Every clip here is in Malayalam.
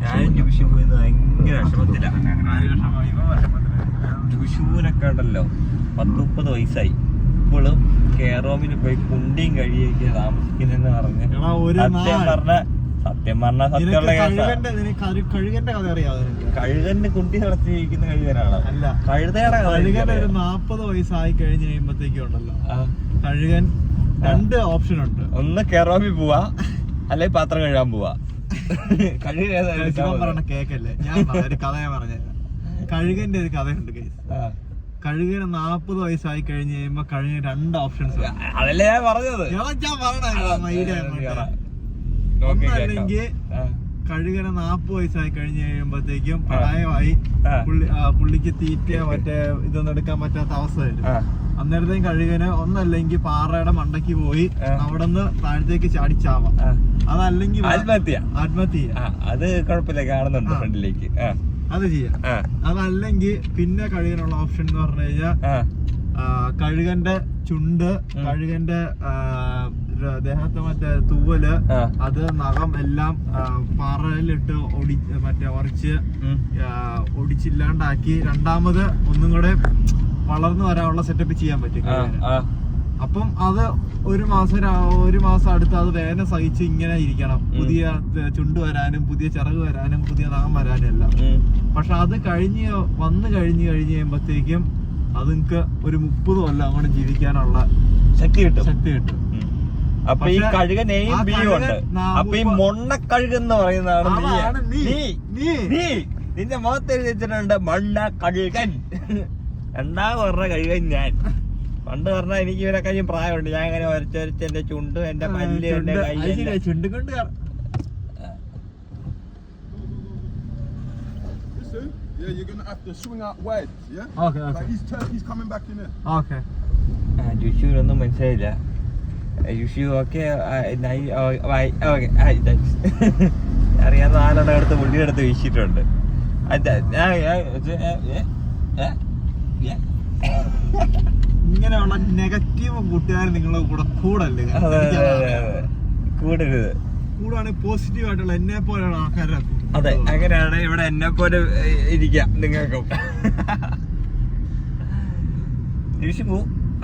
ഞാൻ ഡിവിഷൻ പോയി ഭയങ്കര ഡിവിഷൂനൊക്കെ ഉണ്ടല്ലോ 10-30 വയസ്സായി. ഇപ്പോഴും കെയറോമിന് പോയി കുണ്ടിയും കഴിയൊക്കെ താമസിക്കുന്നെന്ന് പറഞ്ഞ് സത്യം പറഞ്ഞ സത്യമുള്ള കഴുകന്റെ കഥ അറിയാതെ കഴുകന്റെ കുണ്ടി നടത്തിയിരിക്കുന്ന കഴുകനാണ്. അല്ല, കഴുതയുടെ കഴുകൻ ഒരു 40 വയസ്സായി കഴിഞ്ഞ് കഴിയുമ്പോഴത്തേക്കും ഉണ്ടല്ലോ കഴുകൻ 2 ഓപ്ഷൻ ഉണ്ട്. ഒന്ന് കെയറോമിൽ പോവാ, അല്ലെങ്കിൽ പാത്രം കഴുകാൻ പോവാ. പറഞ്ഞ കേക്കല്ലേ, ഞാൻ ഒരു കഥയാ പറഞ്ഞ. കഴുകന്റെ ഒരു കഥയുണ്ട്. കഴുകന് 40 വയസ്സായി കഴിഞ്ഞ് കഴിയുമ്പോ കഴുകന് 2 ഓപ്ഷൻസ്. അതല്ലേ ഞാൻ പറഞ്ഞത്. ഒന്നല്ലെങ്കിൽ കഴുകന് 40 വയസ്സായി കഴിഞ്ഞ് കഴിയുമ്പോഴത്തേക്കും പ്രായമായി, പുള്ളിക്ക് തീറ്റ മറ്റേ ഇതൊന്നും എടുക്കാൻ പറ്റാത്ത അവസ്ഥ വരും. അന്നേരത്തേക്കും കഴുകന് ഒന്നല്ലെങ്കിൽ പാറയുടെ മണ്ടയ്ക്ക് പോയി അവിടെ നിന്ന് താഴത്തേക്ക് ചാടിച്ചാവാം. അതല്ലെങ്കിൽ ആത്മഹത്യ. അത് കുഴപ്പമില്ല, കാണുന്നുണ്ട് ഫ്രണ്ടിലേക്ക്. അത് ചെയ്യാം. അതല്ലെങ്കിൽ പിന്നെ കഴുകനുള്ള ഓപ്ഷൻ എന്ന് പറഞ്ഞു കഴിഞ്ഞാൽ കഴുകന്റെ ചുണ്ട്, കഴുകന്റെ ദേഹത്തെ മറ്റേ തൂവല്, അത് നഖം എല്ലാം പാറയിലിട്ട് ഉറച്ച് ഒടിച്ചില്ലാണ്ടാക്കി രണ്ടാമത് ഒന്നും കൂടെ വളർന്നു വരാനുള്ള സെറ്റപ്പ് ചെയ്യാൻ പറ്റും. അപ്പം അത് ഒരു മാസം അടുത്ത് അത് വേദന സഹിച്ച് ഇങ്ങനെ ഇരിക്കണം. പുതിയ ചുണ്ട് വരാനും പുതിയ ചിറക് വരാനും പുതിയ നഖം വരാനും എല്ലാം. പക്ഷെ അത് വന്നു കഴിഞ്ഞ് കഴിയുമ്പോഴത്തേക്കും അത് നിങ്ങക്ക് ഒരു 30 കൊല്ലം അങ്ങോട്ട് ജീവിക്കാനുള്ള ശക്തി കിട്ടും. അപ്പൊ ഈ കഴുകൻ എയും ബിയും ഉണ്ട്. അപ്പൊ ഈ മൊണ്ണക്കഴുകെന്ന് പറയുന്നതാണ് നിന്റെ മുഖത്ത് എഴുതിച്ചിട്ടുണ്ട് മണ്ണ കഴുകൻ. രണ്ടാമത് പറഞ്ഞ കഴുകൻ ഞാൻ. പണ്ട് പറഞ്ഞ എനിക്ക് ഇവരെ കഴിഞ്ഞ പ്രായമുണ്ട്. ഞാൻ ഇങ്ങനെ വരച്ചൊരച്ച് എന്റെ ചുണ്ടും എന്റെ പല്ല് എന്റെ കൈ ചുണ്ട് കൊണ്ട്. Yeah, you're gonna have to swing out wide, yeah? Okay. Like he's coming back in there. Okay. യുഷിയൊന്നും മനസ്സിലായില്ല. യുഷി ഓക്കെ അറിയാവുന്ന ആളുടെ അടുത്ത് പുള്ളിയുടെ അടുത്ത് വീശിയിട്ടുണ്ട്. ഇങ്ങനെയുള്ള നെഗറ്റീവ് കൂട്ടുകാർ നിങ്ങളുടെ കൂടെ കൂടല്ലേ? കൂടരുത്. കൂടാണെങ്കിൽ പോസിറ്റീവ് ആയിട്ടുള്ള എന്നെ പോലെയുള്ള ആൾക്കാരെ. അതെ, അങ്ങനെയാണ് ഇവിടെ എന്നെ പോലെ ഇരിക്കാം നിങ്ങൾക്കും.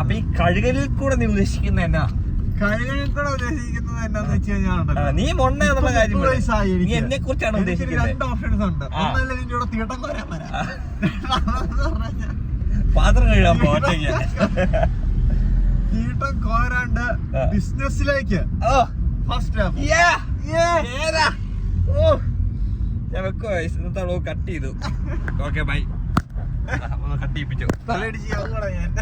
അപ്പൊ ഈ കഴുകലിൽ കൂടെ നീ ഉദ്ദേശിക്കുന്ന എന്നാ? കഴുകലിൽ കൂടെ ഉദ്ദേശിക്കുന്നത് എന്നാന്ന് വെച്ച് കഴിഞ്ഞാൽ നീ മൊണ്ണ എന്നുള്ള കാര്യം നീ എന്നെ കുറിച്ചാണ് ഉദ്ദേശിക്കുന്നത്. 2 ഓപ്ഷൻസ് ഉണ്ട്. ഒന്നല്ല നിന്റെ കൂടെ തീട്ടം കോരാൻ വരാം, പാത്രം കഴുകാൻ പോറ്റയ്ക്ക് തീട്ടം കോരാണ്ട് ബിസിനസ്സിലേക്ക് ഫസ്റ്റ് ഞാൻ വെക്കോ ഇന്നത്തെ കട്ട് ചെയ്തു. Okay bye. കട്ട് ചെയ്യിപ്പിച്ചു. തലയിടിച്ച്